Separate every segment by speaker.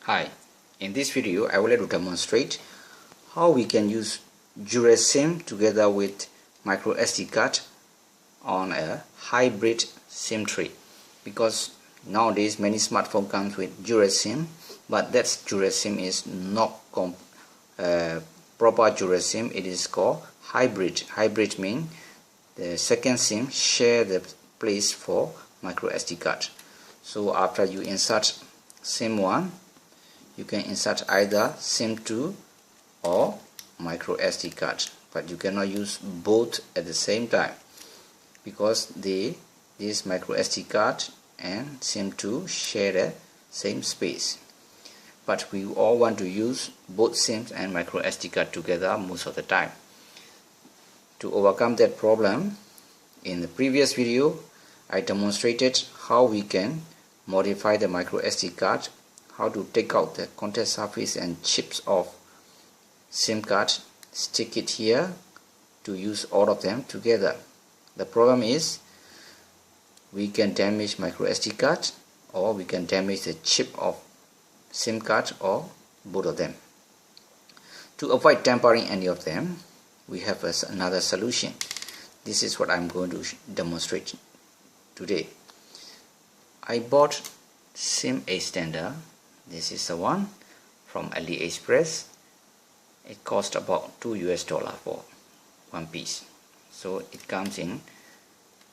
Speaker 1: Hi, in this video I would like to demonstrate how we can use DuraSIM together with micro SD card on a hybrid SIM tray, because nowadays many smartphones comes with DuraSIM, but that DuraSIM is not proper DuraSIM. It is called hybrid. Hybrid means the second SIM share the place for micro SD card. So after you insert SIM 1, you can insert either SIM 2 or micro SD card, but you cannot use both at the same time, because this micro SD card and SIM 2 share the same space. But we all want to use both SIMs and micro SD card together most of the time. To overcome that problem, in the previous video I demonstrated how we can modify the micro SD card, how to take out the contact surface and chips of SIM card, stick it here to use all of them together. The problem is we can damage micro SD card, or we can damage the chip of SIM card, or both of them. To avoid tampering any of them, we have another solution. This is what I'm going to demonstrate today. I bought SIM extender. This is the one from AliExpress. It cost about $2 for one piece. So it comes in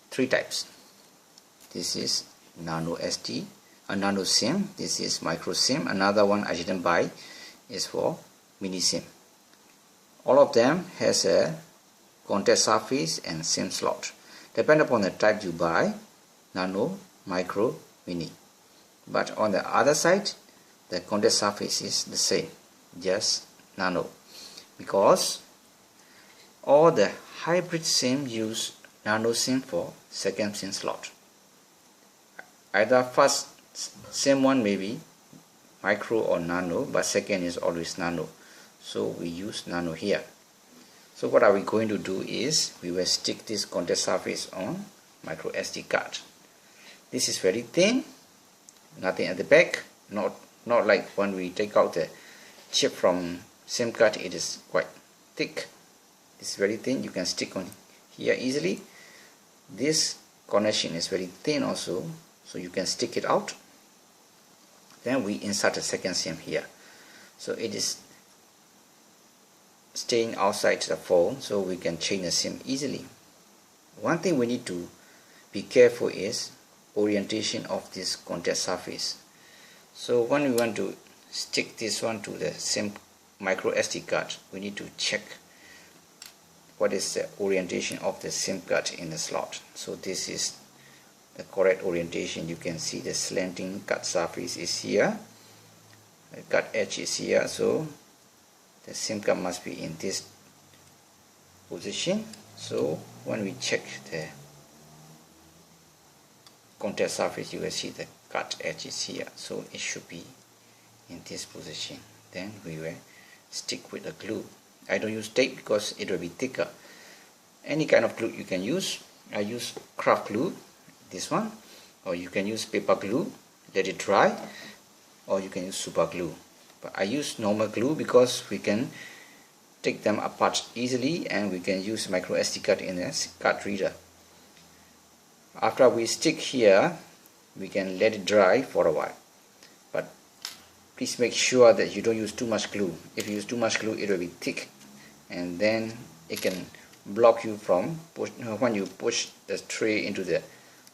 Speaker 1: three types. This is nano SD, a nano SIM. This is micro SIM. Another one I didn't buy is for mini SIM. All of them has a contact surface and SIM slot. Depending upon the type you buy, nano, micro, mini. But on the other side, the contact surface is the same, just nano, because all the hybrid SIM use nano SIM for second SIM slot. Either first SIM one may be micro or nano, but second is always nano, so we use nano here. So what are we going to do is we will stick this contact surface on micro SD card. This is very thin, nothing at the back, not like when we take out the chip from SIM card. It is quite thick. It's very thin. You can stick on here easily. This connection is very thin also, so you can stick it out. Then we insert a second SIM here, so it is staying outside the phone, so we can change the SIM easily. One thing we need to be careful is orientation of this contact surface. So when we want to stick this one to the SIM micro SD card, we need to check what is the orientation of the SIM card in the slot. So this is the correct orientation. You can see the slanting cut surface is here, the cut edge is here, so the SIM card must be in this position. So when we check the contact surface, you will see the cut edge is here, so it should be in this position. Then we will stick with the glue. I don't use tape because it will be thicker. Any kind of glue you can use. I use craft glue, this one, or you can use paper glue, let it dry, or you can use super glue. But I use normal glue because we can take them apart easily, and we can use micro SD card in a card reader. After we stick here, we can let it dry for a while, but please make sure that you don't use too much glue. If you use too much glue, it will be thick, and then it can block you from when you push the tray into the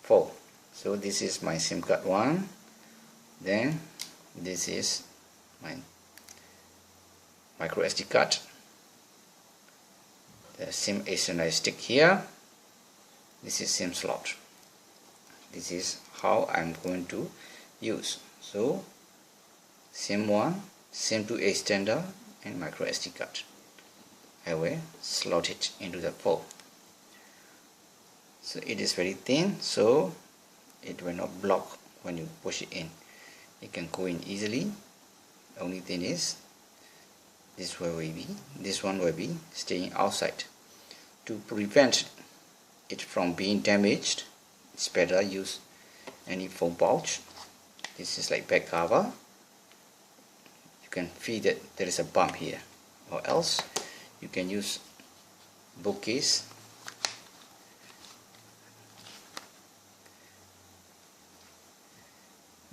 Speaker 1: phone. So this is my SIM card one, then this is my micro SD card, the SIM extender stick here, this is SIM slot. This is how I'm going to use. So SIM 1, SIM 2 extender and micro SD card. I will slot it into the phone. So it is very thin, so it will not block when you push it in. It can go in easily. The only thing is this one will be staying outside. To prevent it from being damaged, it's better use any foam pouch. This is like back cover. you can feel that there is a bump here, or else you can use bookcase.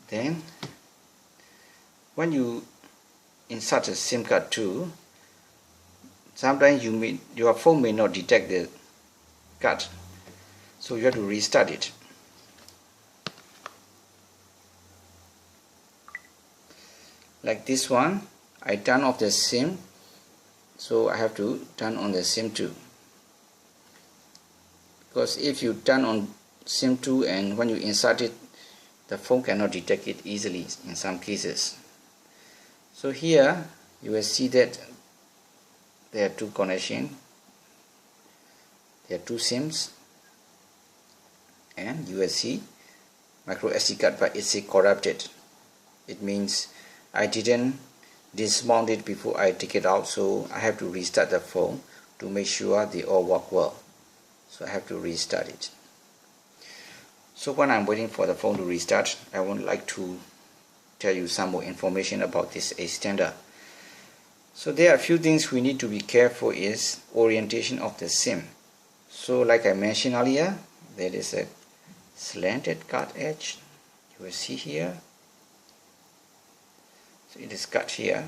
Speaker 1: Then when you insert a SIM card too, sometimes your phone may not detect the card, so you have to restart it. Like this one, I turn off the SIM, so I have to turn on the SIM 2. Because if you turn on SIM 2 and when you insert it, the phone cannot detect it easily in some cases. So here you will see that there are two connections, there are two SIMs, and you will see micro SD card, but it's corrupted. It means I didn't dismount it before I take it out, so I have to restart the phone to make sure they all work well. So I have to restart it. So when I'm waiting for the phone to restart, I would like to tell you some more information about this extender. So there are a few things we need to be careful is orientation of the SIM. So like I mentioned earlier, there is a slanted card edge. You will see here. So it is cut here.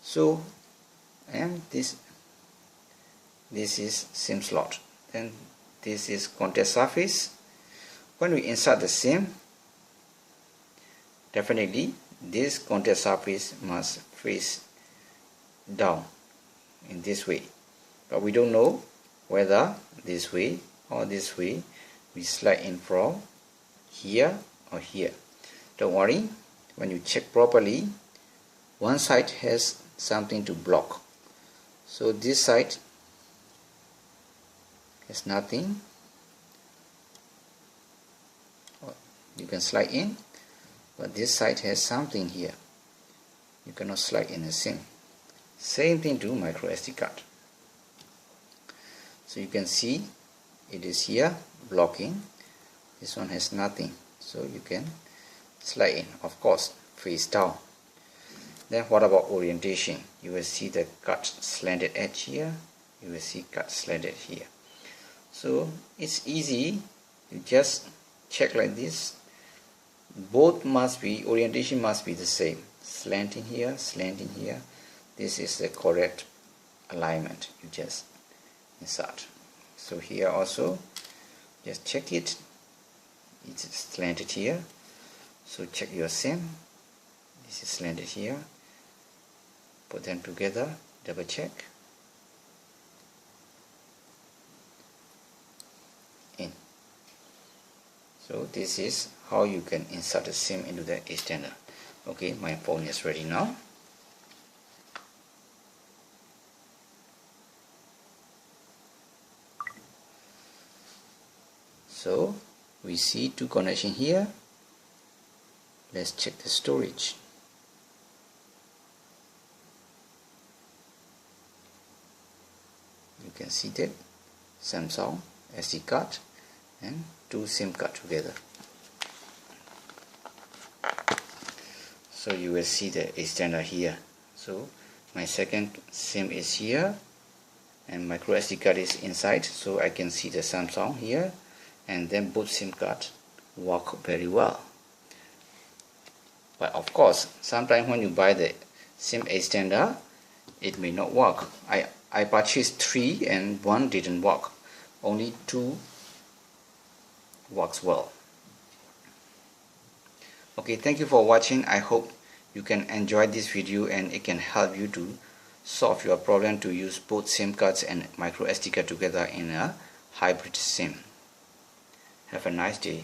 Speaker 1: So, and this is SIM slot. Then this is contact surface. When we insert the SIM, definitely this contact surface must face down in this way. But we don't know whether this way or this way. We slide in from here or here. Don't worry, when you check properly, one side has something to block. So this side has nothing. You can slide in, but this side has something here. You cannot slide in a SIM. Same thing to micro SD card. So you can see it is here blocking. This one has nothing, so you can slide in, of course, face down. Then what about orientation? You will see the cut slanted edge here. You will see cut slanted here. So it's easy. You just check like this. Both must be, orientation must be the same. Slanting here, slanting here. This is the correct alignment. You just insert. So here also, just check it. It's slanted here. So check your SIM. This is slanted here. Put them together, double check. In. So this is how you can insert a SIM into the extender. Okay, my phone is ready now. So we see two connections here. Let's check the storage. You can see that Samsung SD card and two SIM cards together. So you will see the extender here. So my second SIM is here and micro SD card is inside, so I can see the Samsung here, and then both SIM cards work very well. But of course, sometimes when you buy the SIM extender, it may not work. I purchased 3 and 1 didn't work. Only 2 works well. Okay, thank you for watching. I hope you can enjoy this video and it can help you to solve your problem to use both SIM cards and micro SD card together in a hybrid SIM. Have a nice day.